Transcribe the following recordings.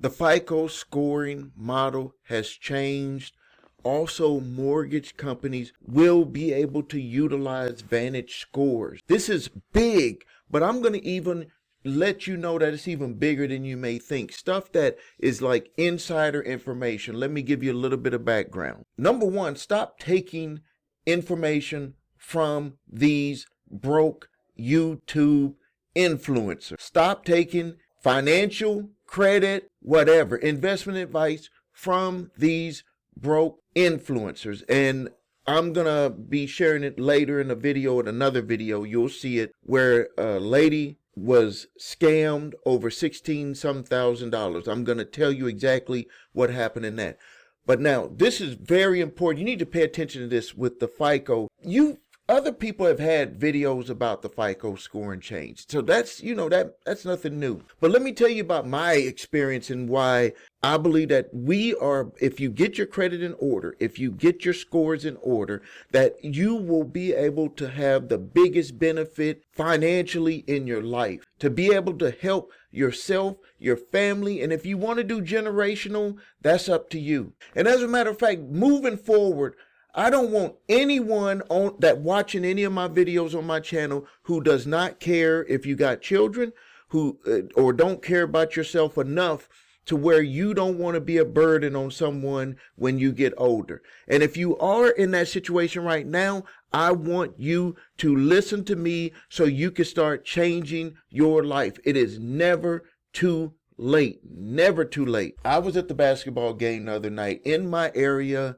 The FICO scoring model has changed. Also, mortgage companies will be able to utilize Vantage scores. This is big, but I'm going to even let you know that it's even bigger than you may think. Stuff that is like insider information. Let me give you a little bit of background. Number one, stop taking information from these broke YouTube influencers. Stop taking financial, credit, whatever, investment advice from these broke influencers. And I'm gonna be sharing it later in a video, in another video. You'll see it where a lady was scammed over $16,000 some. I'm gonna tell you exactly what happened in that. But now this is very important. You need to pay attention to this with the FICO. Other people have had videos about the FICO scoring change. So that's, that's nothing new. But let me tell you about my experience and why I believe that if you get your credit in order, if you get your scores in order, that you will be able to have the biggest benefit financially in your life, to be able to help yourself, your family. And if you want to do generational, that's up to you. And as a matter of fact, moving forward, I don't want anyone that watching any of my videos on my channel who does not care if you got children, or don't care about yourself enough to where you don't want to be a burden on someone when you get older. And if you are in that situation right now, I want you to listen to me so you can start changing your life. It is never too late. Never too late. I was at the basketball game the other night in my area.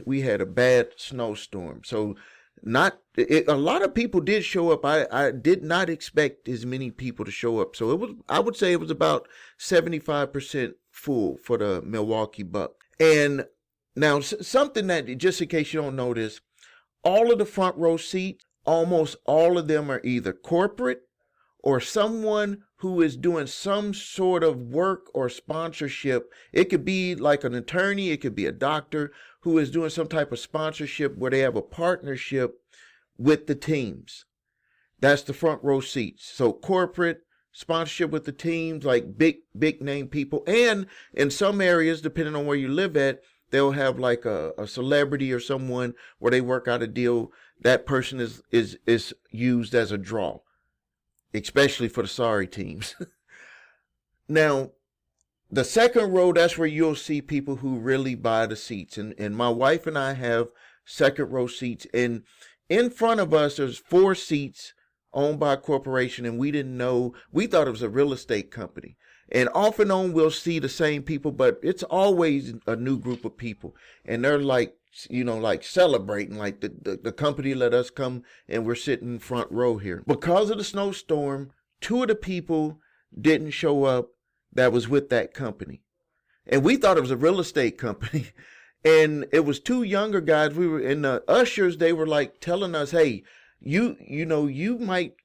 We had a bad snowstorm. So a lot of people did show up. I did not expect as many people to show up. So I would say it was about 75% full for the Milwaukee Bucks. And now something that, just in case you don't know this, all of the front row seats, almost all of them are either corporate or someone who is doing some sort of work or sponsorship. It could be like an attorney, it could be a doctor who is doing some type of sponsorship where they have a partnership with the teams. That's the front row seats. So corporate sponsorship with the teams, like big name people. And in some areas, depending on where you live at, they'll have like a celebrity or someone where they work out a deal. That person is used as a draw, especially for the sorry teams. Now, the second row, that's where you'll see people who really buy the seats. And my wife and I have second row seats. And in front of us, there's 4 seats owned by a corporation. And we didn't know, we thought it was a real estate company. And off and on, we'll see the same people, but it's always a new group of people. And they're like, like celebrating, like the company let us come and we're sitting front row here. Because of the snowstorm, 2 of the people didn't show up that was with that company. And we thought it was a real estate company. And it was 2 younger guys. We were in the ushers. They were like telling us, hey, you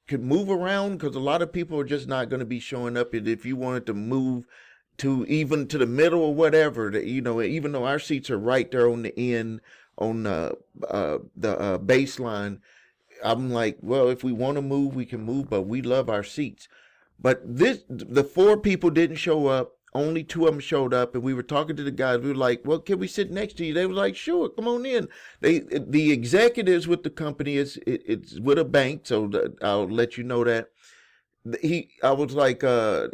could move around because a lot of people are just not going to be showing up. And if you wanted to move to even to the middle or whatever, even though our seats are right there on the end, on the baseline, I'm like, well, if we want to move, we can move, but we love our seats. But the 4 people didn't show up. Only 2 of them showed up, and we were talking to the guys. We were like, well, can we sit next to you? They were like, sure, come on in. The executives with the company, it's with a bank, so I'll let you know that. I was like,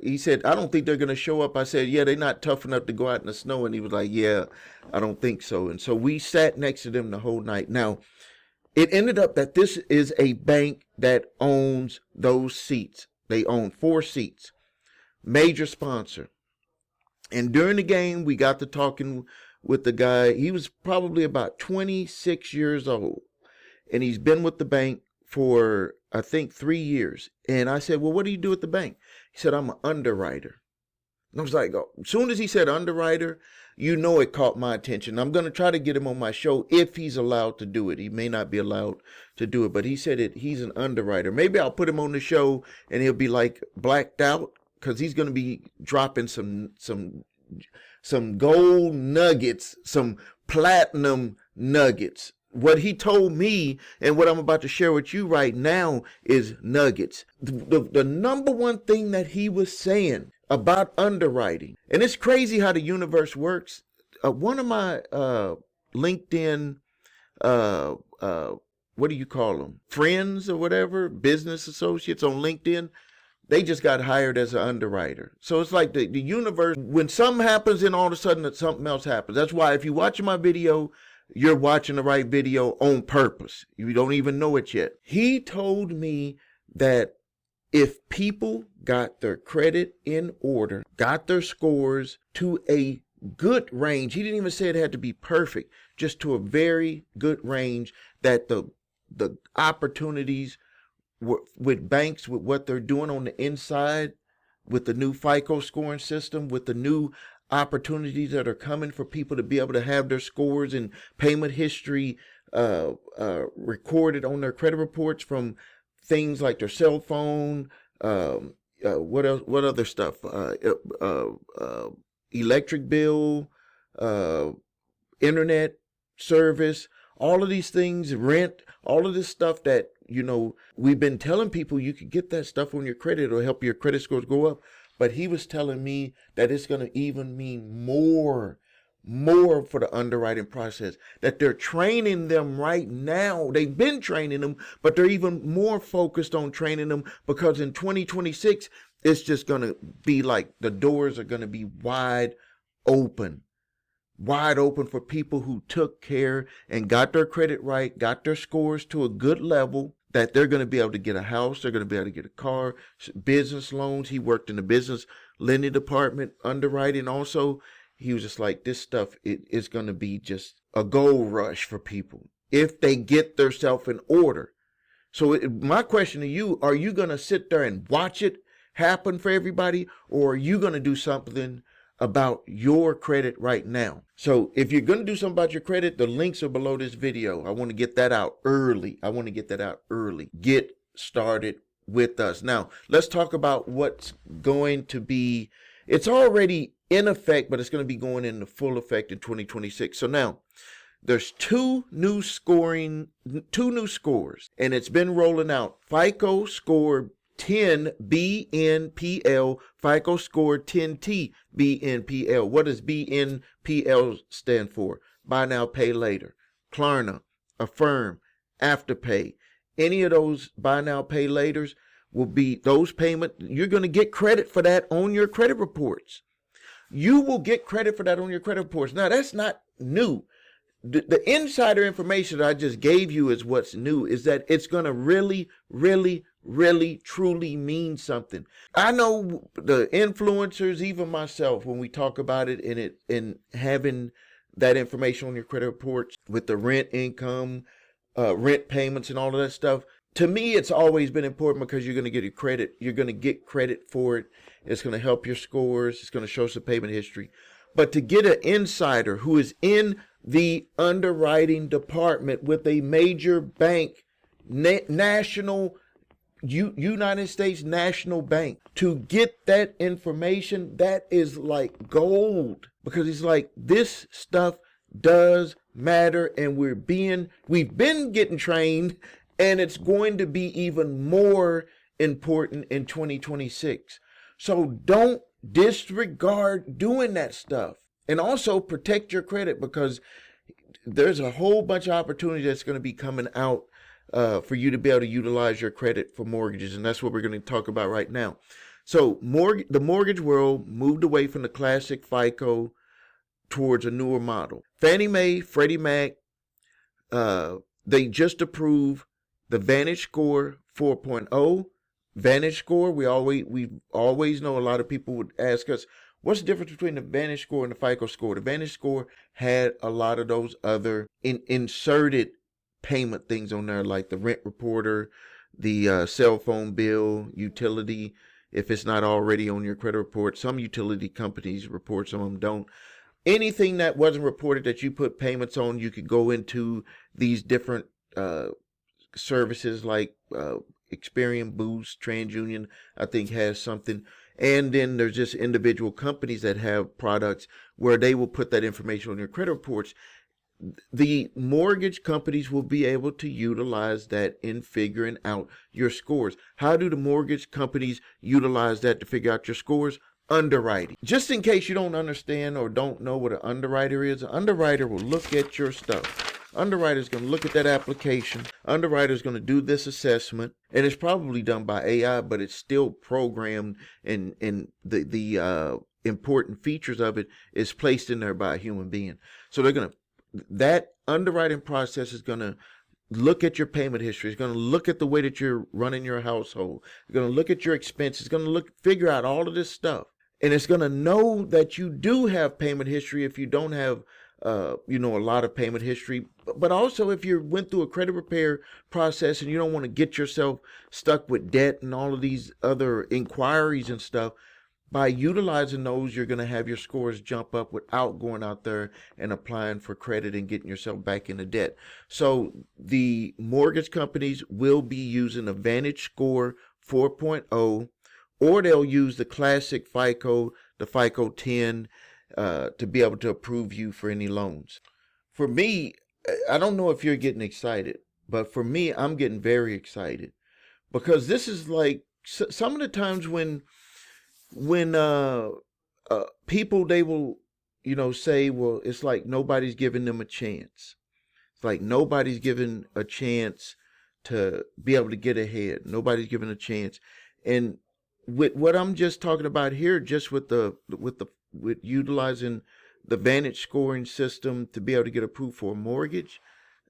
he said, I don't think they're going to show up. I said, yeah, they're not tough enough to go out in the snow. And he was like, yeah, I don't think so. And so we sat next to them the whole night. Now, it ended up that this is a bank that owns those seats. They own 4 seats. Major sponsor. And during the game, we got to talking with the guy. He was probably about 26 years old. And he's been with the bank for, I think, 3 years. And I said, well, what do you do at the bank? He said, I'm an underwriter. And I was like, oh. As soon as he said underwriter, it caught my attention. I'm going to try to get him on my show if he's allowed to do it. He may not be allowed to do it, but he said he's an underwriter. Maybe I'll put him on the show and he'll be like blacked out because he's going to be dropping some gold nuggets, some platinum nuggets. What he told me and what I'm about to share with you right now is nuggets. The number one thing that he was saying about underwriting. And it's crazy how the universe works. One of my LinkedIn, uh, uh, what do you call them? Friends or whatever, business associates on LinkedIn, they just got hired as an underwriter. So it's like the universe, when something happens, then all of a sudden something else happens. That's why if you watch my video, you're watching the right video on purpose. You don't even know it yet. He told me that if people got their credit in order, got their scores to a good range, he didn't even say it had to be perfect, just to a very good range, that the opportunities with banks, with what they're doing on the inside, with the new FICO scoring system, with the new opportunities that are coming for people to be able to have their scores and payment history recorded on their credit reports from things like their cell phone, what else? What other stuff? Electric bill, internet service, all of these things, rent, all of this stuff that, we've been telling people you could get that stuff on your credit. It'll help your credit scores go up. But he was telling me that it's going to even mean more for the underwriting process, that they're training them right now. They've been training them, but they're even more focused on training them, because in 2026, it's just going to be like the doors are going to be wide open for people who took care and got their credit right, got their scores to a good level, that they're going to be able to get a house, they're going to be able to get a car, business loans. He worked in the business lending department, underwriting also. He was just like, this stuff, it is going to be just a gold rush for people if they get themselves in order. So my question to you, are you going to sit there and watch it happen for everybody, or are you going to do something about your credit right now? So if you're going to do something about your credit, the links are below this video. I want to get that out early. Get started with us. Now, let's talk about what's going to be, it's already in effect, but it's going to be going into full effect in 2026. So now, there's two new scores, and it's been rolling out. FICO score 10 BNPL, FICO score 10T BNPL. What does BNPL stand for? Buy now, pay later. Klarna, Affirm, Afterpay. Any of those buy now, pay laters will be those payment. You're going to get credit for that on your credit reports. You will get credit for that on your credit reports. Now, that's not new. The insider information that I just gave you is what's new, is that it's going to really, truly mean something. I know the influencers, even myself, when we talk about it and having that information on your credit reports with the rent income, rent payments and all of that stuff, to me, it's always been important, because you're going to get your credit. You're going to get credit for it. It's going to help your scores. It's going to show some payment history. But to get an insider who is in the underwriting department with a major bank, national, United States National Bank, to get that information, that is like gold, because it's like, this stuff does matter, and we've been getting trained, and it's going to be even more important in 2026. So don't disregard doing that stuff. And also protect your credit, because there's a whole bunch of opportunity that's going to be coming out for you to be able to utilize your credit for mortgages. And that's what we're going to talk about right now. So the mortgage world moved away from the classic FICO towards a newer model. Fannie Mae, Freddie Mac, they just approved the Vantage Score 4.0. Vantage Score, we always know, a lot of people would ask us, what's the difference between the Vantage Score and the FICO score? The Vantage Score had a lot of those other inserted payment things on there, like the rent reporter, the cell phone bill, utility, if it's not already on your credit report. Some utility companies report, some of them don't. Anything that wasn't reported that you put payments on, you could go into these different services like Experian, Boost, TransUnion, I think has something. And then there's just individual companies that have products where they will put that information on your credit reports. The mortgage companies will be able to utilize that in figuring out your scores. How do the mortgage companies utilize that to figure out your scores? underwriting. Just in case you don't understand or don't know what an underwriter is, an underwriter will look at your stuff. Underwriter's going to look at that application. Underwriter's going to do this assessment, and it's probably done by AI, but it's still programmed, and the important features of it is placed in there by a human being. So that underwriting process is going to look at your payment history. It's going to look at the way that you're running your household. It's going to look at your expenses. It's going to figure out all of this stuff. And it's going to know that you do have payment history if you don't have, a lot of payment history. But also if you went through a credit repair process and you don't want to get yourself stuck with debt and all of these other inquiries and stuff, by utilizing those, you're going to have your scores jump up without going out there and applying for credit and getting yourself back into debt. So the mortgage companies will be using a Vantage Score 4.0, or they'll use the classic FICO, the FICO 10, to be able to approve you for any loans. For me, I don't know if you're getting excited, but for me, I'm getting very excited, because this is like some of the times when people, they will say, well, it's like nobody's giving them a chance. It's like nobody's given a chance to be able to get ahead. Nobody's given a chance. And with what I'm just talking about here, just with utilizing the Vantage scoring system to be able to get approved for a mortgage,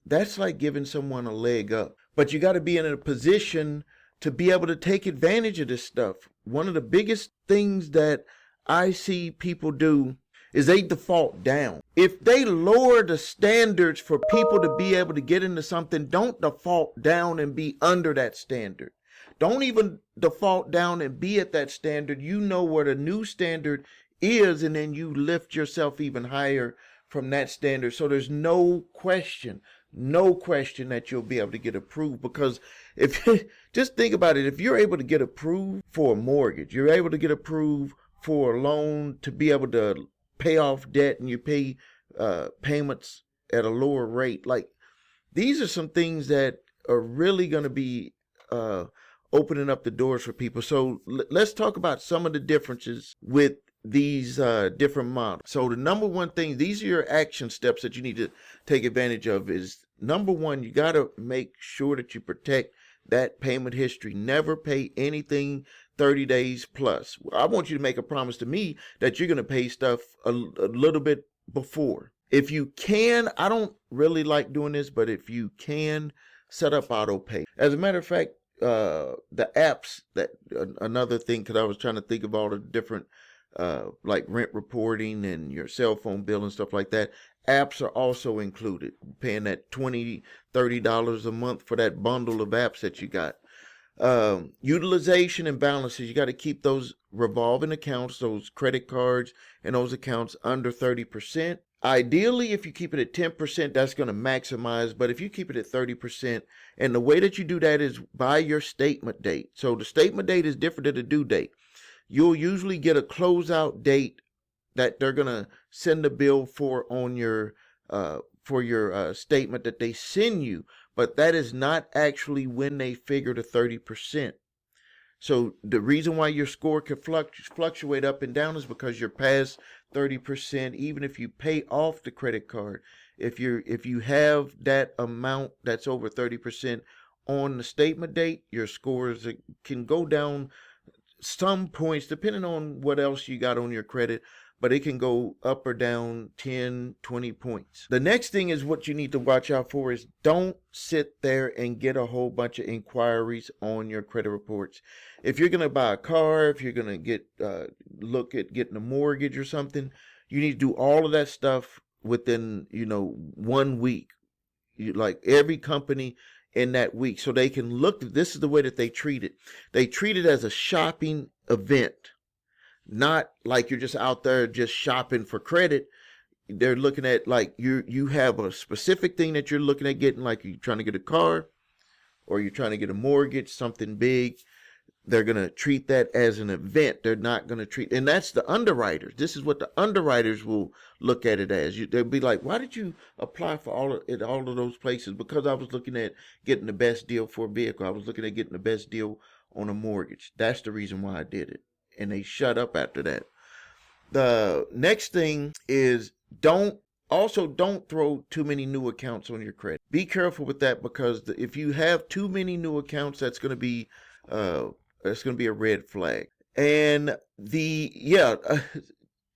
that's like giving someone a leg up. But you got to be in a position to be able to take advantage of this stuff. One of the biggest things that I see people do is they default down. If they lower the standards for people to be able to get into something, don't default down and be under that standard. Don't even default down and be at that standard. You know what a new standard is, and then you lift yourself even higher from that standard. So there's no question that you'll be able to get approved. Because if just think about it, if you're able to get approved for a mortgage, you're able to get approved for a loan to be able to pay off debt, and you pay payments at a lower rate. Like, these are some things that are really going to be opening up the doors for people. So let's talk about some of the differences with these different models. So the number one thing, these are your action steps that you need to take advantage of, is number one, you got to make sure that you protect that payment history. Never pay anything 30 days plus. I want you to make a promise to me that you're going to pay stuff a little bit before. If you can, I don't really like doing this, but if you can, set up auto pay. As a matter of fact, the apps, that another thing, because I was trying to think of all the different like rent reporting and your cell phone bill and stuff like that. Apps are also included, paying that $20-$30 a month for that bundle of apps that you got. Utilization and balances, you got to keep those revolving accounts, those credit cards and those accounts under 30%. Ideally, if you keep it at 10%, that's going to maximize. But if you keep it at 30%, and the way that you do that is by your statement date. So the statement date is different than the due date. You'll usually get a closeout date that they're going to send a bill for on your statement that they send you, but that is not actually when they figure the 30%. So the reason why your score could fluctuate up and down is because you're past 30%. Even if you pay off the credit card, if you have that amount that's over 30% on the statement date, your scores can go down some points depending on what else you got on your credit, but it can go up or down 10, 20 points. The next thing is what you need to watch out for is don't sit there and get a whole bunch of inquiries on your credit reports. If you're going to buy a car, if you're going to look at getting a mortgage or something, you need to do all of that stuff within 1 week. Like every company in that week, so they can look. This is the way that they treat it. They treat it as a shopping event, not like you're just out there just shopping for credit. They're looking at like you have a specific thing that you're looking at getting, like you're trying to get a car or you're trying to get a mortgage, something big. They're going to treat that as an event. They're not going to treat, and that's the underwriters. This is what the underwriters will look at it as. They'll be like, why did you apply for all of those places? Because I was looking at getting the best deal for a vehicle. I was looking at getting the best deal on a mortgage. That's the reason why I did it. and they shut up after that. The next thing is don't throw too many new accounts on your credit. Be careful with that, because if you have too many new accounts, that's going to be a red flag. And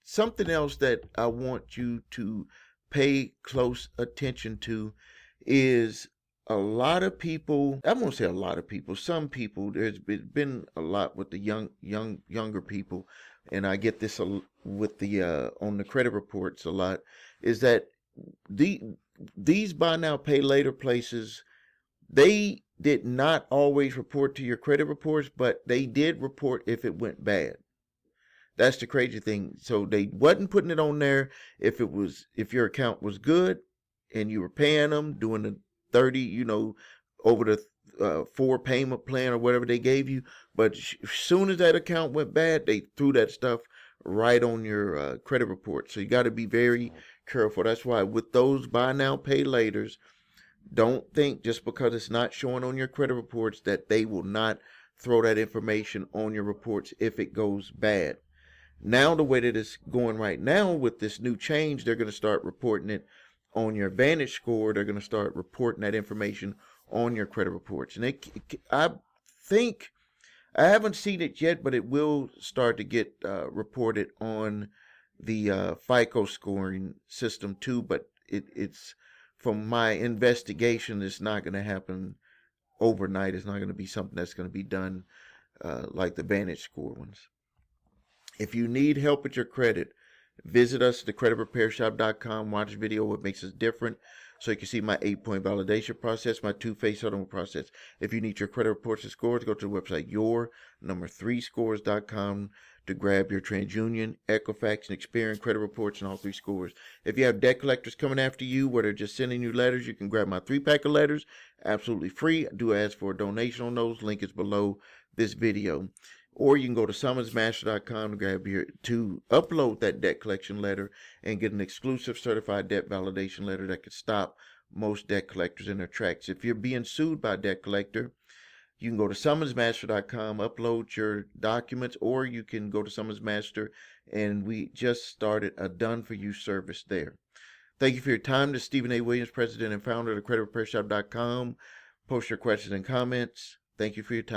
something else that I want you to pay close attention to is a lot of people, I won't say a lot of people, some people, there's been a lot with the younger people, and I get this with the on the credit reports a lot, is that these buy now pay later places, they did not always report to your credit reports, but they did report if it went bad. That's the crazy thing. So they wasn't putting it on there if your account was good and you were paying them, doing the 30, over the 4 payment plan or whatever they gave you. But as soon as that account went bad, they threw that stuff right on your credit report. So you got to be very careful. That's why with those buy now pay laters, don't think just because it's not showing on your credit reports that they will not throw that information on your reports if it goes bad. Now, the way that it's going right now with this new change, they're going to start reporting it on your Vantage score. They're going to start reporting that information on your credit reports. And I think, I haven't seen it yet, but it will start to get reported on the FICO scoring system too. But it's, from my investigation, it's not going to happen overnight. It's not going to be something that's going to be done like the Vantage score ones. If you need help with your credit, visit us at thecreditrepairshop.com. Watch the video, what makes us different, so you can see my 8-point validation process, my 2-phase settlement process. If you need your credit reports and scores, go to the website your3scores.com to grab your TransUnion, Equifax, and Experian credit reports and all 3 scores. If you have debt collectors coming after you where they're just sending you letters, you can grab my 3-pack of letters absolutely free. I do ask for a donation on those. Link is below this video. Or you can go to summonsmaster.com to upload that debt collection letter and get an exclusive certified debt validation letter that could stop most debt collectors in their tracks. If you're being sued by a debt collector, you can go to summonsmaster.com, upload your documents, or you can go to SummonsMaster, and we just started a done-for-you service there. Thank you for your time. This is Stephen A. Williams, President and founder of thecreditrepairshop.com. Post your questions and comments. Thank you for your time.